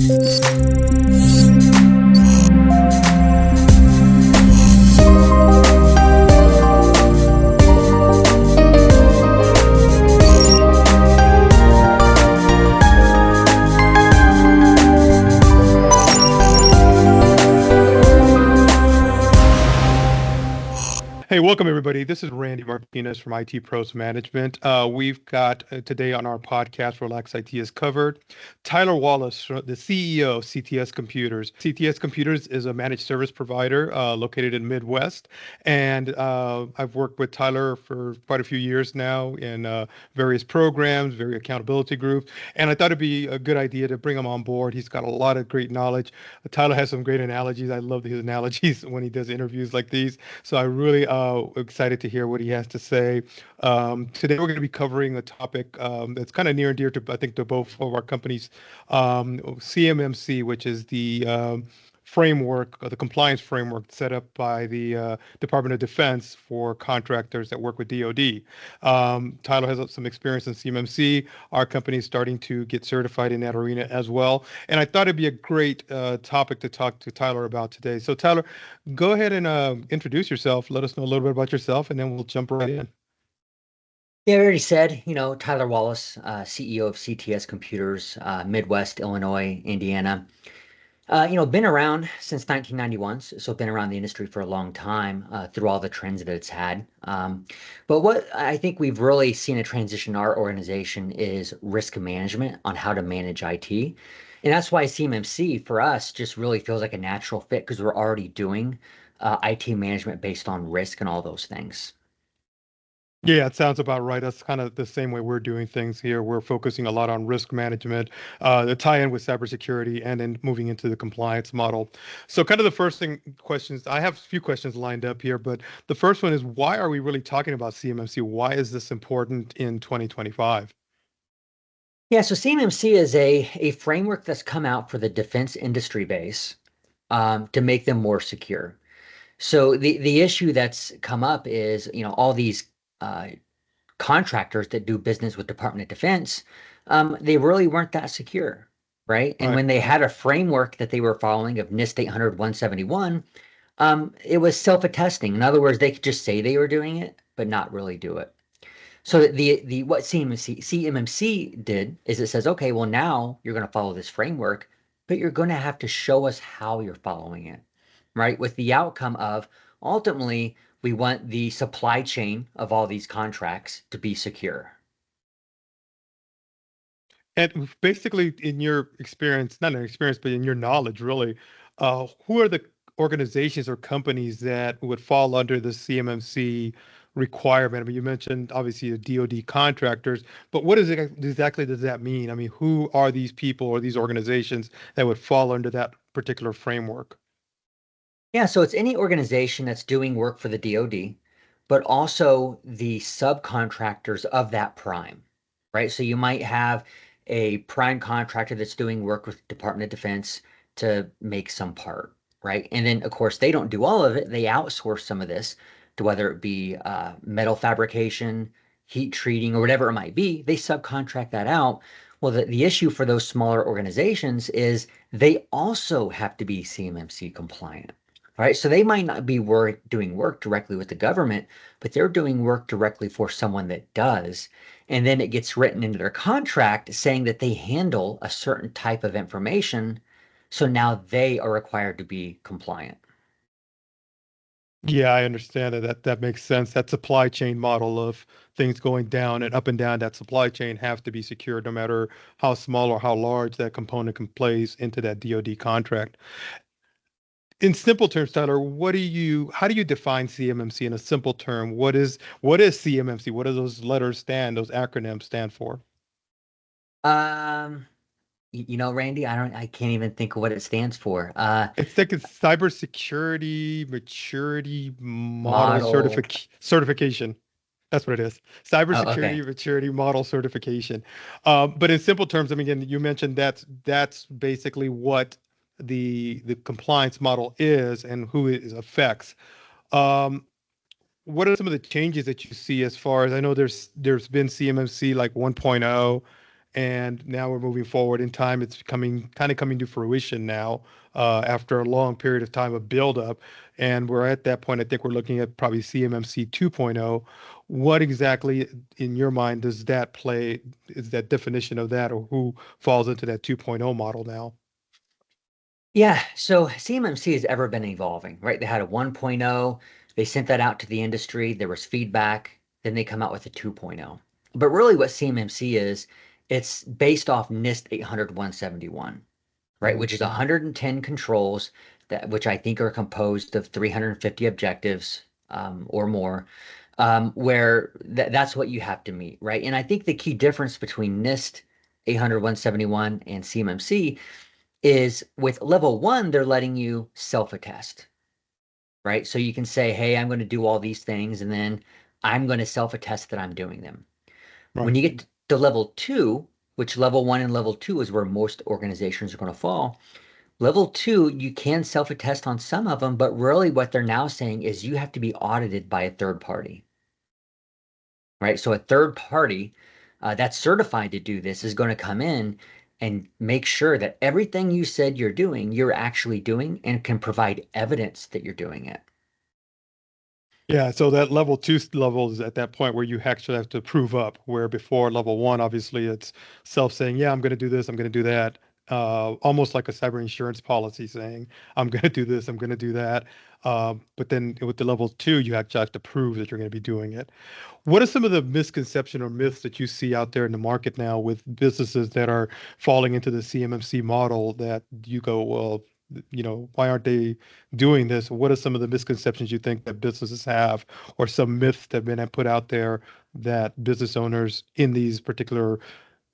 Hey, welcome everybody. This is Randy Martinez from IT Pros Management. We've got today on our podcast, Relax IT is Covered, Tyler Wallace, the CEO of CTS Computers. CTS Computers is a managed service provider located in Midwest, and I've worked with Tyler for quite a few years now in various programs, various accountability groups, and I thought it'd be a good idea to bring him on board. He's got a lot of great knowledge. Tyler has some great analogies. I love his analogies when he does interviews like these. So I really excited to hear what he has to say. Today we're going to be covering a topic that's kind of near and dear to, I think, to both of our companies, CMMC, which is the framework, the compliance framework set up by the Department of Defense for contractors that work with DoD. Tyler has some experience in CMMC. Our company is starting to get certified in that arena as well. And I thought it'd be a great topic to talk to Tyler about today. So Tyler, go ahead and introduce yourself. Let us know a little bit about yourself, and then we'll jump right in. Yeah, I already said, Tyler Wallace, CEO of CTS Computers, Midwest, Illinois, Indiana. Been around since 1991, so been around the industry for a long time through all the trends that it's had. But what I think we've really seen a transition in our organization is risk management on how to manage IT. And that's why CMMC for us just really feels like a natural fit because we're already doing IT management based on risk and all those things. Yeah, it sounds about right. That's kind of the same way we're doing things here. We're focusing a lot on risk management, the tie-in with cybersecurity, and then moving into the compliance model. So kind of the first questions, I have a few questions lined up here, but the first one is, why are we really talking about CMMC? Why is this important in 2025? Yeah, so CMMC is a framework that's come out for the defense industry base to make them more secure. So the issue that's come up is, all these contractors that do business with Department of Defense, they really weren't that secure, right? And Right. when they had a framework that they were following of NIST 800-171, it was self-attesting. In other words, they could just say they were doing it, but not really do it. So the what CMMC did is it says, okay, well now you're going to follow this framework, but you're going to have to show us how you're following it, right? With the outcome of ultimately we want the supply chain of all these contracts to be secure. And basically, in your experience, not an experience, but in your knowledge, really, who are the organizations or companies that would fall under the CMMC requirement? I mean, you mentioned obviously the DoD contractors, but what is it exactly does that mean? I mean, who are these people or these organizations that would fall under that particular framework? Yeah, so it's any organization that's doing work for the DoD, but also the subcontractors of that prime, right? So you might have a prime contractor that's doing work with Department of Defense to make some part, right? And then, of course, they don't do all of it. They outsource some of this to whether it be metal fabrication, heat treating, or whatever it might be. They subcontract that out. Well, the issue for those smaller organizations is they also have to be CMMC compliant. Right, so they might not be doing work directly with the government, but they're doing work directly for someone that does. And then it gets written into their contract saying that they handle a certain type of information. So now they are required to be compliant. Yeah, I understand that makes sense. That supply chain model of things going down and up and down that supply chain have to be secured no matter how small or how large that component can plays into that DoD contract. In simple terms, Tyler, how do you define CMMC in a simple term? What is CMMC? What do those letters those acronyms stand for? Um, Randy, I can't even think of what it stands for. It's like it's cybersecurity maturity model Model. certification. That's what it is. Oh, okay. Cybersecurity maturity model certification. But in simple terms, I mean, again, you mentioned that's basically what the compliance model is and who it affects. Um, what are some of the changes that you see as far as I know there's been CMMC like 1.0 and now we're moving forward in time. It's coming to fruition now after a long period of time of buildup, and we're at that point. I think we're looking at probably CMMC 2.0. What exactly, in your mind, does that play? Is that definition of that, or who falls into that 2.0 model now? Yeah, so CMMC has ever been evolving, right? They had a 1.0, they sent that out to the industry, there was feedback, then they come out with a 2.0. But really what CMMC is, it's based off NIST 800-171, right? Which is 110 controls that which I think are composed of 350 objectives or more, where that's what you have to meet, right? And I think the key difference between NIST 800-171 and CMMC is with level 1, they're letting you self-attest, right? So you can say, hey, I'm going to do all these things, and then I'm going to self-attest that I'm doing them. When Right. you get to level 2, which level 1 and level 2 is where most organizations are going to fall, level 2, you can self-attest on some of them, but really what they're now saying is you have to be audited by a third party, right? So a third party that's certified to do this is going to come in and make sure that everything you said you're actually doing and can provide evidence that you're doing it. Yeah, so that level two level is at that point where you actually have to prove up, where before level one, obviously it's self saying, yeah, I'm going to do this, I'm going to do that. Almost like a cyber insurance policy saying, I'm going to do this, I'm going to do that. But then with the level two, you actually have to prove that you're going to be doing it. What are some of the misconception or myths that you see out there in the market now with businesses that are falling into the CMMC model that you go, well, why aren't they doing this? What are some of the misconceptions you think that businesses have, or some myths that have been put out there that business owners in these particular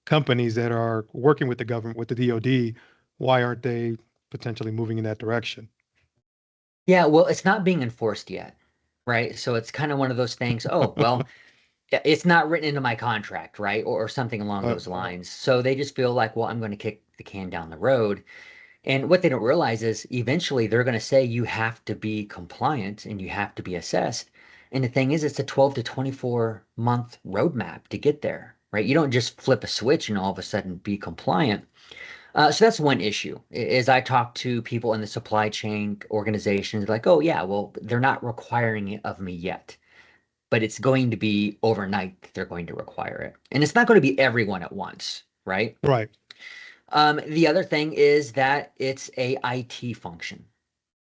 companies that are working with the government, with the DoD, why aren't they potentially moving in that direction? Yeah, well, it's not being enforced yet, right? So it's kind of one of those things, oh, well, it's not written into my contract, right? Or something along Uh, those lines. So they just feel like, well, I'm going to kick the can down the road. And what they don't realize is eventually they're going to say you have to be compliant and you have to be assessed. And the thing is, it's a 12 to 24-month roadmap to get there, right? You don't just flip a switch and all of a sudden be compliant. So that's one issue. Is I talk to people in the supply chain organizations like, oh yeah, well, they're not requiring it of me yet, but it's going to be overnight that they're going to require it. And it's not going to be everyone at once, right? right. The other thing is that it's a IT function,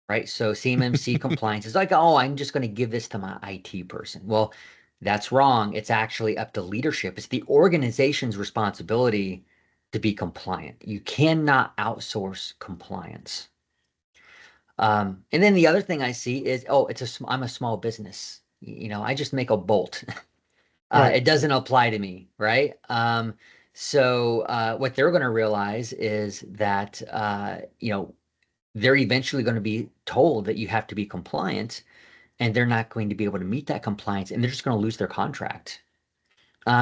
right? So CMMC compliance is like, oh, I'm just going to give this to my IT person. Well, that's wrong. It's actually up to leadership. It's the organization's responsibility to be compliant. You cannot outsource compliance. And then the other thing I see is, oh, I'm a small business. I just make a bolt. Right. It doesn't apply to me, right? So what they're going to realize is that they're eventually going to be told that you have to be compliant, and they're not going to be able to meet that compliance, and they're just going to lose their contract.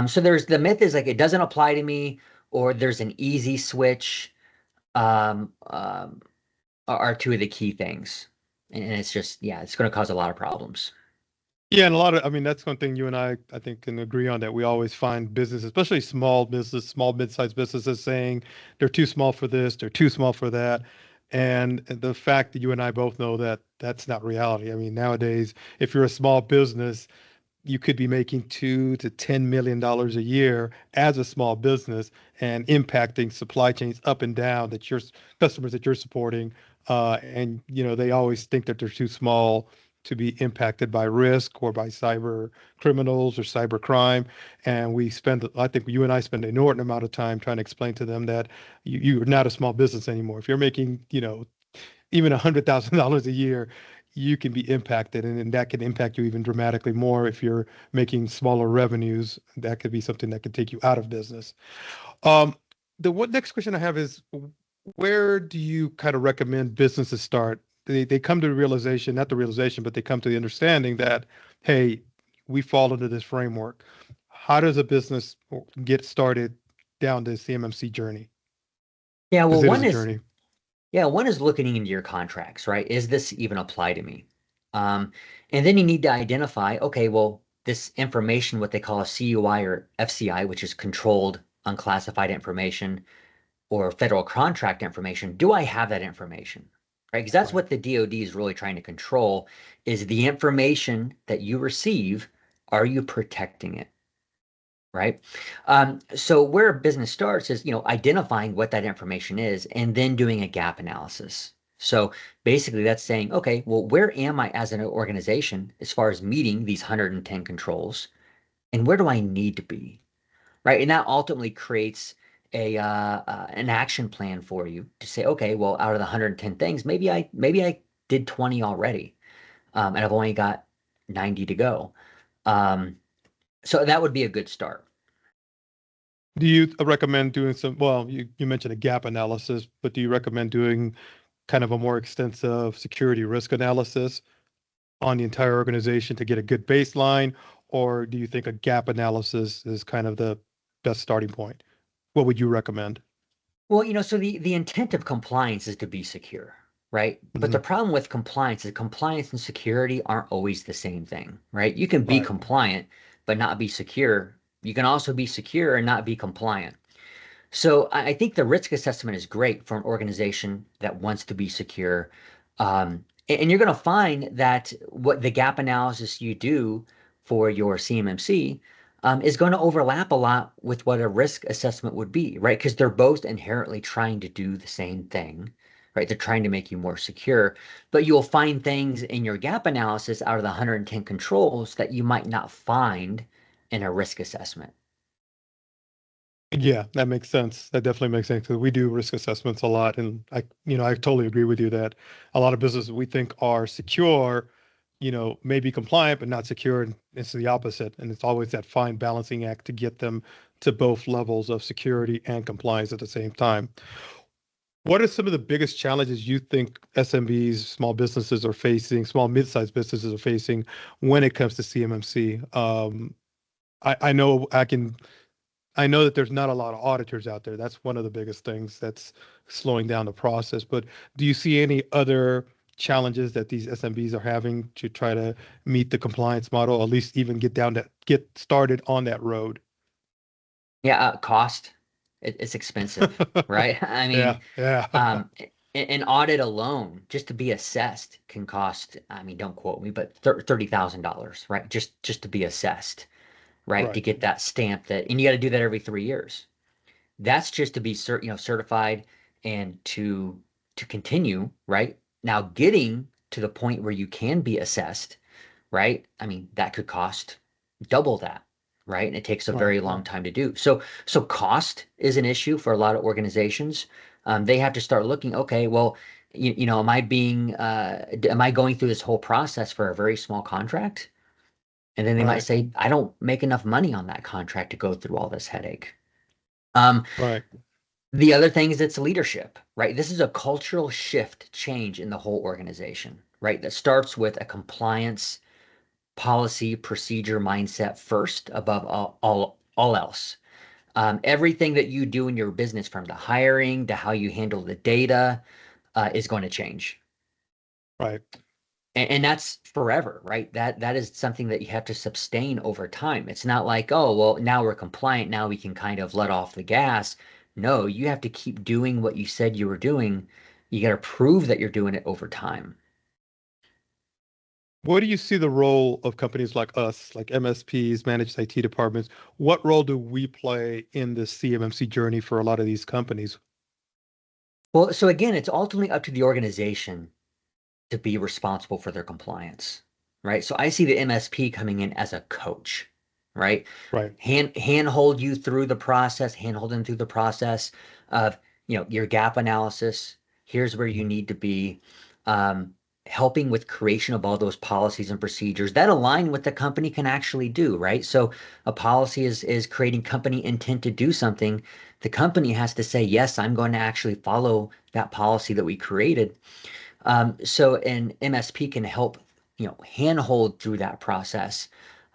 So there's the myth is like it doesn't apply to me, or there's an easy switch. Um, um, are two of the key things, and it's just it's going to cause a lot of problems. Yeah, and I mean, that's one thing you and I think, can agree on, that we always find business, especially small business, small mid-sized businesses saying they're too small for this, they're too small for that. And the fact that you and I both know that that's not reality. I mean, nowadays, if you're a small business, you could be making $2 to $10 million a year as a small business and impacting supply chains up and down that your customers that you're supporting. And they always think that they're too small to be impacted by risk or by cyber criminals or cyber crime. And I think you and I spend an inordinate amount of time trying to explain to them that you're not a small business anymore. If you're making, even $100,000 a year, you can be impacted, and that can impact you even dramatically more if you're making smaller revenues. That could be something that could take you out of business. Um, next question I have is, where do you kind of recommend businesses start? They come to the realization, not the realization, but they come to the understanding that, hey, we fall into this framework. How does a business get started down the CMMC journey? Yeah, Because well, it is a journey. one is looking into your contracts, right? Is this even apply to me? Um, and then you need to identify, okay, well, this information, what they call a CUI or FCI, which is controlled unclassified information or federal contract information, do I have that information? Right? Because that's Right. what the DoD is really trying to control is the information that you receive, are you protecting it? Right? So where a business starts is, identifying what that information is and then doing a gap analysis. So basically that's saying, okay, well, where am I as an organization as far as meeting these 110 controls? And where do I need to be? Right? And that ultimately creates an action plan for you to say, okay, well, out of the 110 things, maybe I did 20 already, and I've only got 90 to go. So that would be a good start. Do you recommend doing some, well, you mentioned a gap analysis, but do you recommend doing kind of a more extensive security risk analysis on the entire organization to get a good baseline? Or do you think a gap analysis is kind of the best starting point? What would you recommend? Well, so the intent of compliance is to be secure, right? But the Mhm. problem with compliance is compliance and security aren't always the same thing, right? You can be Right. compliant, but not be secure. You can also be secure and not be compliant. So I think the risk assessment is great for an organization that wants to be secure. And you're going to find that what the gap analysis you do for your CMMC is going to overlap a lot with what a risk assessment would be, right? Because they're both inherently trying to do the same thing, right? They're trying to make you more secure, but you'll find things in your gap analysis out of the 110 controls that you might not find in a risk assessment. Yeah, that makes sense. That definitely makes sense because we do risk assessments a lot, and I totally agree with you that a lot of businesses we think are secure, may be compliant but not secure, and it's the opposite. And it's always that fine balancing act to get them to both levels of security and compliance at the same time. What are some of the biggest challenges you think SMBs, small businesses are facing, small mid-sized businesses are facing when it comes to CMMC? I know I know that there's not a lot of auditors out there. That's one of the biggest things that's slowing down the process. But do you see any other challenges that these SMBs are having to try to meet the compliance model, or at least even get started on that road? Yeah, cost. It's expensive, right? I Yeah, mean, yeah. an audit alone, just to be assessed, can cost, I mean, don't quote me, but $30,000, right? Just to be assessed, right? To Right, get that stamp that, and you got to do that every 3 years. That's just to be certified and to continue, right? Now getting to the point where you can be assessed, right? I mean, that could cost double that, right? And it takes a right, very long right, time to do. So cost is an issue for a lot of organizations. They have to start looking, okay, well, am I going through this whole process for a very small contract? And then they might right, say, I don't make enough money on that contract to go through all this headache. Um, right. the other thing is it's leadership, right? This is a cultural shift change in the whole organization, right? That starts with a compliance policy, procedure, mindset first above all else. Everything that you do in your business, from the hiring to how you handle the data, is going to change. Right. And that's forever, right? That is something that you have to sustain over time. It's not like, oh, well, now we're compliant, now we can kind of let off the gas. No, you have to keep doing what you said you were doing. You got to prove that you're doing it over time. What do you see the role of companies like us, like MSPs, managed IT departments? What role do we play in the CMMC journey for a lot of these companies? Well, so again, it's ultimately up to the organization to be responsible for their compliance, right? So I see the MSP coming in as a coach, right? Right. Handhold you through the process, handhold them through the process of, your gap analysis. Here's where you Mhm. need to be. Um, Helping with creation of all those policies and procedures that align with the company can actually do, right? So a policy is creating company intent to do something. The company has to say, yes, I'm going to actually follow that policy that we created. So an MSP can help, handhold through that process.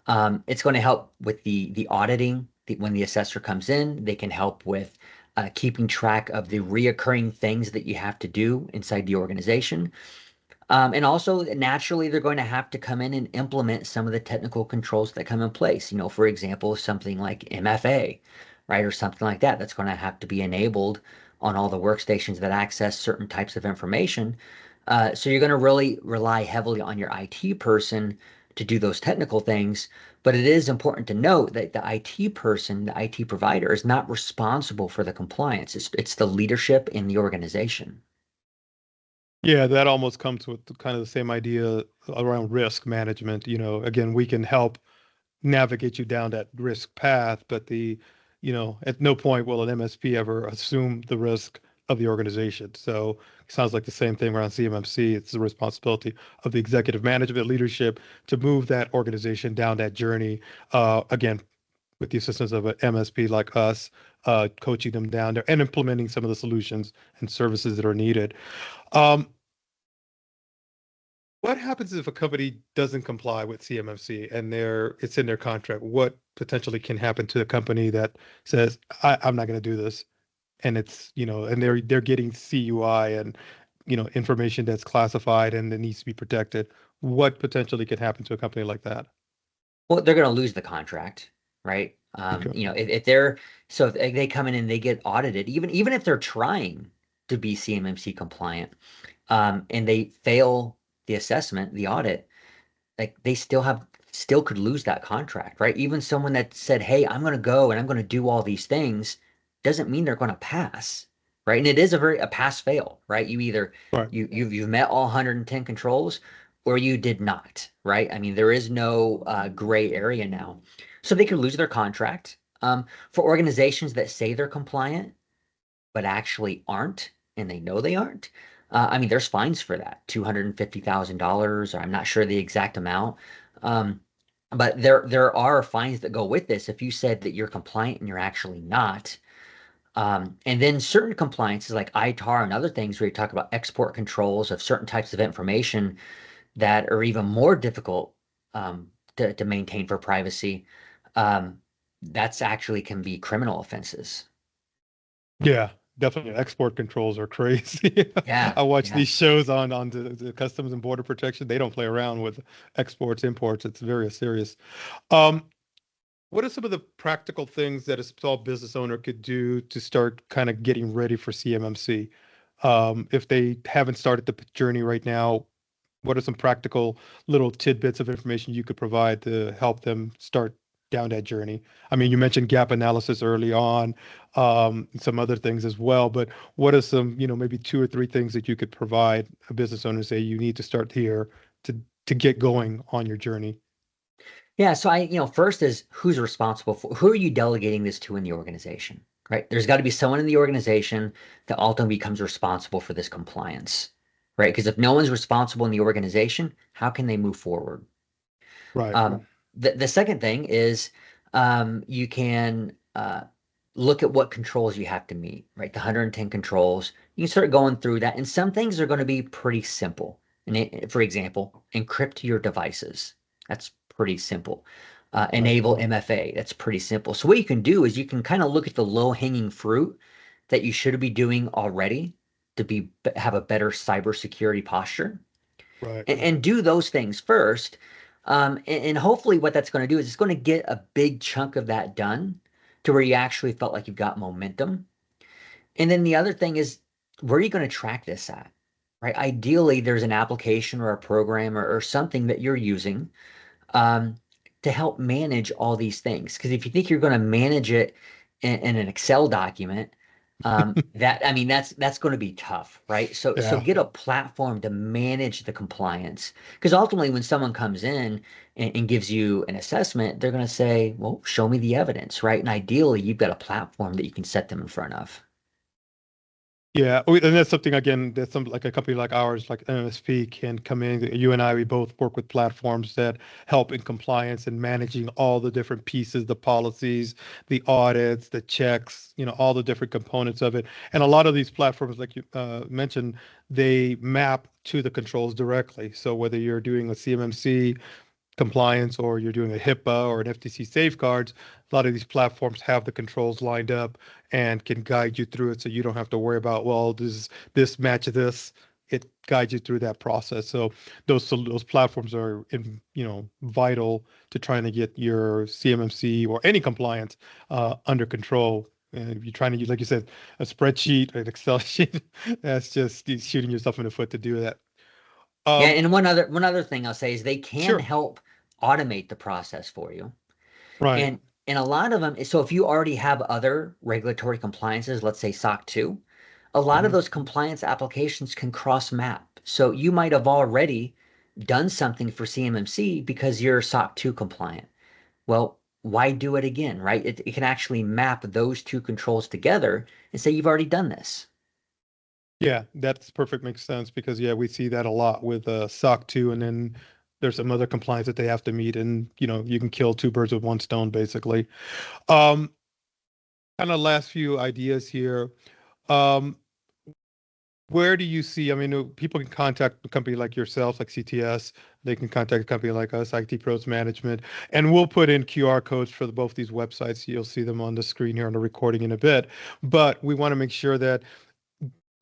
It's going to help with the auditing. When the assessor comes in, they can help with keeping track of the reoccurring things that you have to do inside the organization. And also, naturally, they're going to have to come in and implement some of the technical controls that come in place. For example, something like MFA, right? Or something like that. That's going to have to be enabled on all the workstations that access certain types of information. So you're going to really rely heavily on your IT person to do those technical things. But it is important to note that the IT person, the IT provider, is not responsible for the compliance. It's the leadership in the organization. Yeah, that almost comes with kind of the same idea around risk management. Again, we can help navigate you down that risk path, but at no point will an MSP ever assume the risk of the organization. So it sounds like the same thing around CMMC. It's the responsibility of the executive management leadership to move that organization down that journey. Again, with the assistance of an MSP like us, coaching them down there and implementing some of the solutions and services that are needed. Um, what happens if a company doesn't comply with CMMC and it's in their contract? What potentially can happen to a company that says, I'm not going to do this, and and they're getting CUI and information that's classified and that needs to be protected. What potentially could happen to a company like that? Well, they're going to lose the contract, right? Okay. If they come in and they get audited, even if they're trying to be CMMC compliant, and they fail the assessment, the audit, like they still could lose that contract, right? Even someone that said, "Hey, I'm going to go and I'm going to do all these things," doesn't mean they're going to pass, right? And it is a pass fail, right? You either Right. you've met all 110 controls or you did not, right? I mean, there is no gray area now, so they could lose their contract. For organizations that say they're compliant but actually aren't, and they know they aren't. I mean, there's fines for that, $250,000, or I'm not sure the exact amount. Um, but there are fines that go with this if you said that you're compliant and you're actually not. And then certain compliances like ITAR and other things where you talk about export controls of certain types of information that are even more difficult to maintain for privacy. Um, that's actually can be criminal offenses. Yeah, definitely. Export controls are crazy. Yeah, I watch yeah. these shows on the Customs and Border Protection. They don't play around with exports, imports. It's very serious. Um, what are some of the practical things that a small business owner could do to start kind of getting ready for CMMC? If they haven't started the journey right now, what are some practical little tidbits of information you could provide to help them start down that journey? I mean, you mentioned gap analysis early on, some other things as well, but what are some, maybe two or three things that you could provide a business owner, say you need to start here to get going on your journey? Yeah, so first is who's responsible for who are you delegating this to in the organization, right? There's got to be someone in the organization that ultimately becomes responsible for this compliance, right? Because if no one's responsible in the organization, how can they move forward? Right. Um, the second thing is you can look at what controls you have to meet, right? The 110 controls. You can start going through that, and some things are going to be pretty simple. For example, encrypt your devices. That's pretty simple. Right. Enable MFA. That's pretty simple. So what you can do is you can kind of look at the low-hanging fruit that you should be doing already to have a better cybersecurity posture Right. and do those things first. And hopefully, what that's going to do is it's going to get a big chunk of that done to where you actually felt like you've got momentum. And then the other thing is, where are you going to track this at? Right? Ideally, there's an application or a program or something that you're using um, to help manage all these things. Because if you think you're going to manage it in an Excel document, that I mean that's going to be tough, right? So Yeah. get a platform to manage the compliance. Because ultimately, when someone comes in and gives you an assessment, they're going to say, "Well, show me the evidence," right? And ideally, you've got a platform that you can set them in front of. Yeah, and that's something again that some like a company like ours, like MSP, can come in. You and I, we both work with platforms that help in compliance and managing all the different pieces, the policies, the audits, the checks, all the different components of it. And a lot of these platforms, like you mentioned, they map to the controls directly. So whether you're doing a CMMC compliance or you're doing a HIPAA or an FTC safeguards, a lot of these platforms have the controls lined up and can guide you through it so you don't have to worry about, well, does this match this? it guides you through that process. So those platforms are vital to trying to get your CMMC or any compliance under control. And if you're trying to use, like you said, a spreadsheet, an Excel sheet, that's just shooting yourself in the foot to do that. Yeah, Um, and one other thing I'll say is they can sure. help automate the process for you. Right. And a lot of them, so if you already have other regulatory compliances, let's say SOC 2, a lot of Mhm. those compliance applications can cross map. So you might have already done something for CMMC because you're SOC 2 compliant. Well, why do it again, right? It can actually map those two controls together and say you've already done this. Yeah, that's perfect. Makes sense because yeah, we see that a lot with SOC 2, and then there's some other compliance that they have to meet, and you can kill two birds with one stone, basically. Um, Kind of last few ideas here. Um, where do you see? I mean, people can contact a company like yourself, like CTS. They can contact a company like us, IT Pros Management, and we'll put in QR codes for both these websites. You'll see them on the screen here on the recording in a bit. But we want to make sure that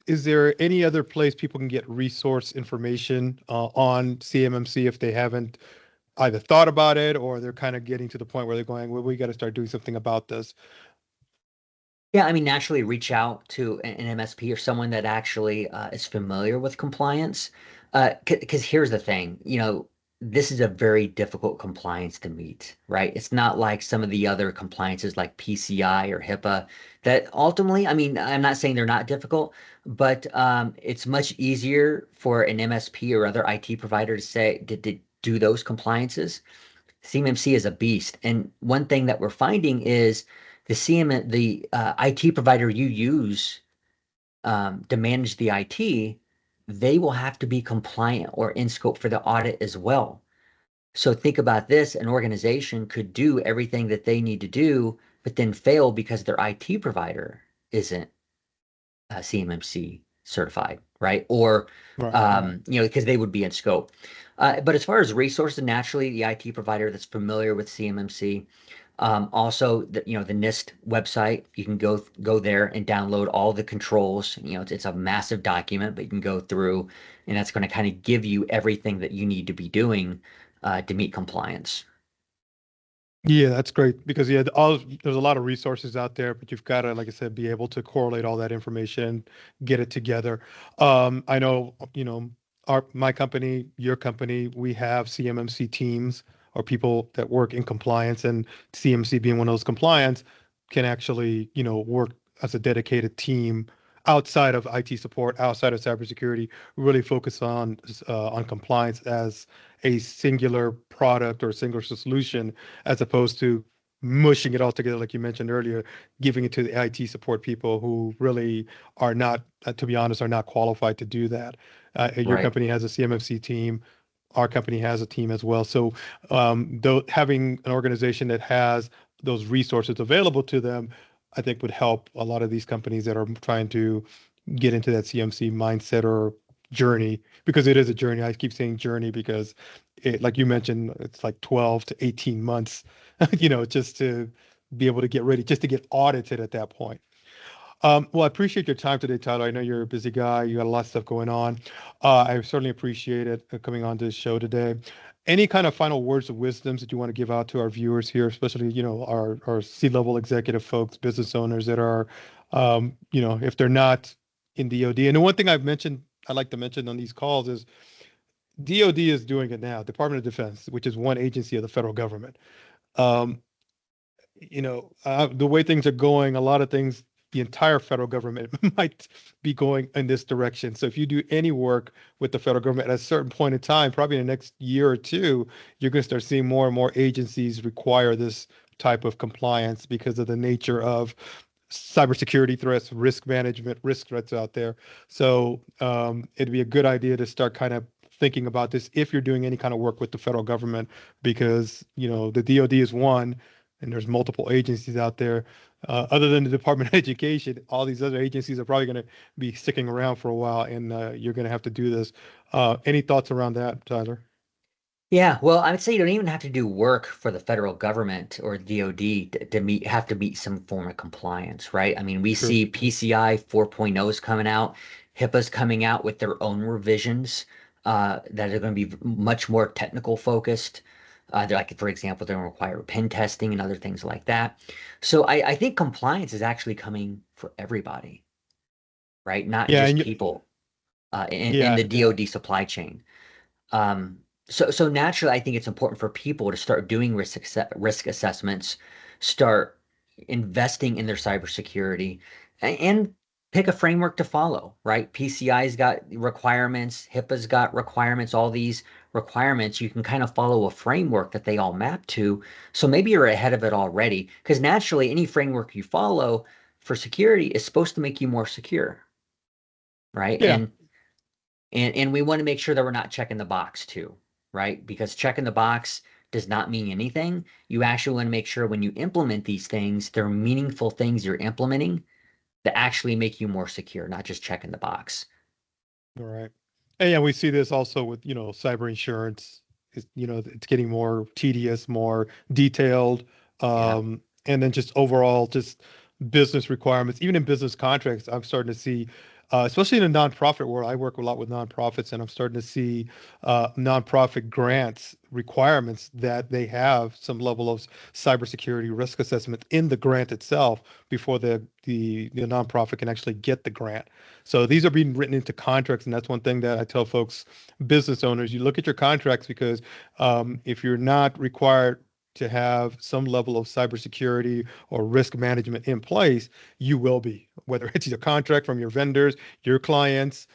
is there any other place people can get resource information on CMMC if they haven't either thought about it or they're kind of getting to the point where they're going, well, we got to start doing something about this. Yeah, I mean, naturally reach out to an MSP or someone that actually is familiar with compliance. Because here's the thing, this is a very difficult compliance to meet, right? It's not like some of the other compliances like PCI or HIPAA that ultimately, I mean, I'm not saying they're not difficult, but it's much easier for an MSP or other IT provider to say, to do those compliances. CMMC is a beast. And one thing that we're finding is the IT provider you use to manage the IT, they will have to be compliant or in scope for the audit as well. So think about this, an organization could do everything that they need to do, but then fail because their IT provider isn't CMMC certified, right? Or, Right. because they would be in scope. But as far as resources, naturally, the IT provider that's familiar with CMMC, also the NIST website, you can go there and download all the controls. It's a massive document, but you can go through, and that's going to kind of give you everything that you need to be doing to meet compliance. Yeah, that's great because yeah, there's a lot of resources out there, but you've got to, like I said, be able to correlate all that information, get it together. I know, my company, your company, we have CMMC teams or people that work in compliance, and CMC being one of those compliance can actually, work as a dedicated team outside of IT support, outside of cybersecurity, really focus on compliance as a singular product or a singular solution as opposed to mushing it all together, like you mentioned earlier, giving it to the IT support people who really are not, to be honest, are not qualified to do that. Your Right. company has a CMMC team. Our company has a team as well. So, though having an organization that has those resources available to them, I think would help a lot of these companies that are trying to get into that CMC mindset or journey because it is a journey. I keep saying journey because like you mentioned, it's like 12 to 18 months, just to be able to get ready, just to get audited at that point. Well, I appreciate your time today, Tyler. I know you're a busy guy. You got a lot of stuff going on. I certainly appreciate it coming on to the show today. Any kind of final words of wisdoms that you want to give out to our viewers here, especially, our C-level executive folks, business owners that are, if they're not in DoD. And the one thing I'd like to mention on these calls is DoD is doing it now, Department of Defense, which is one agency of the federal government. Um, the way things are going, a lot of things, the entire federal government might be going in this direction. So if you do any work with the federal government at a certain point in time, probably in the next year or two, you're going to start seeing more and more agencies require this type of compliance because of the nature of cybersecurity threats, risk management, risk threats out there. So it'd be a good idea to start kind of thinking about this if you're doing any kind of work with the federal government, because the DoD is one, and there's multiple agencies out there. Other than the Department of Education, all these other agencies are probably going to be sticking around for a while, and you're going to have to do this. Any thoughts around that, Tyler? Yeah, well, I would say you don't even have to do work for the federal government or DoD have to meet some form of compliance, right? I mean, we True. see PCI 4.0 is coming out, HIPAA's coming out with their own revisions that are going to be much more technical focused. They're like, for example, they're going to require pen testing and other things like that. So I think compliance is actually coming for everybody, right? Not Yeah, just and people in yeah, the DoD supply chain. Um, so naturally, I think it's important for people to start doing risk assessments, start investing in their cybersecurity, and pick a framework to follow, right? PCI's got requirements, HIPAA's got requirements, all these requirements. You can kind of follow a framework that they all map to. So maybe you're ahead of it already, because naturally, any framework you follow for security is supposed to make you more secure, right? yeah. And we want to make sure that we're not checking the box too, right? Because checking the box does not mean anything. You actually want to make sure when you implement these things, they're meaningful things you're implementing that actually make you more secure, not just checking the box. All right. And yeah, we see this also with, cyber insurance. It's getting more tedious, more detailed, Yeah. and then just overall, just business requirements, even in business contracts, I'm starting to see, especially in the nonprofit world. I work a lot with nonprofits, and I'm starting to see nonprofit grants requirements that they have some level of cybersecurity risk assessment in the grant itself before the nonprofit can actually get the grant. So these are being written into contracts, and that's one thing that I tell folks, business owners, you look at your contracts because if you're not required to have some level of cybersecurity or risk management in place, you will be, whether it's your contract from your vendors, your clients,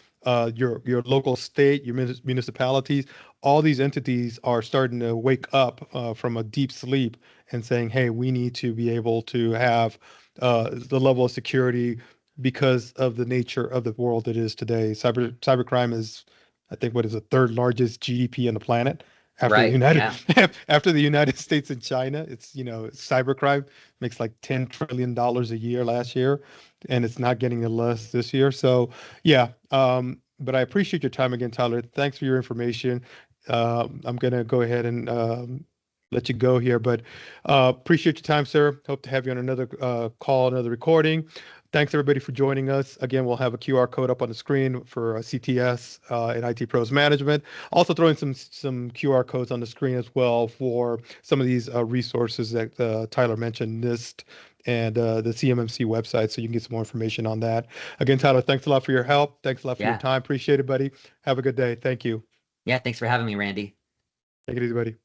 your local state, your municipalities. All these entities are starting to wake up from a deep sleep and saying, "Hey, we need to be able to have the level of security because of the nature of the world it is today." Cybercrime is, I think, what is the third largest GDP on the planet after the Right. United Yeah. after the United States and China. It's, cybercrime makes like $10 trillion a year last year, and it's not getting less this year. So yeah, but I appreciate your time again, Tyler. Thanks for your information. I'm gonna go ahead and let you go here, but appreciate your time, sir. Hope to have you on another call, another recording. Thanks everybody for joining us. Again, we'll have a QR code up on the screen for CTS and IT Pros Management. Also throwing some QR codes on the screen as well for some of these resources that Tyler mentioned, NIST and the CMMC website, so you can get some more information on that. Again, Tyler, thanks a lot for your help. Thanks a lot for your Yeah. time. Appreciate it, buddy. Have a good day. Thank you. Yeah. Thanks for having me, Randy. Take it easy, buddy.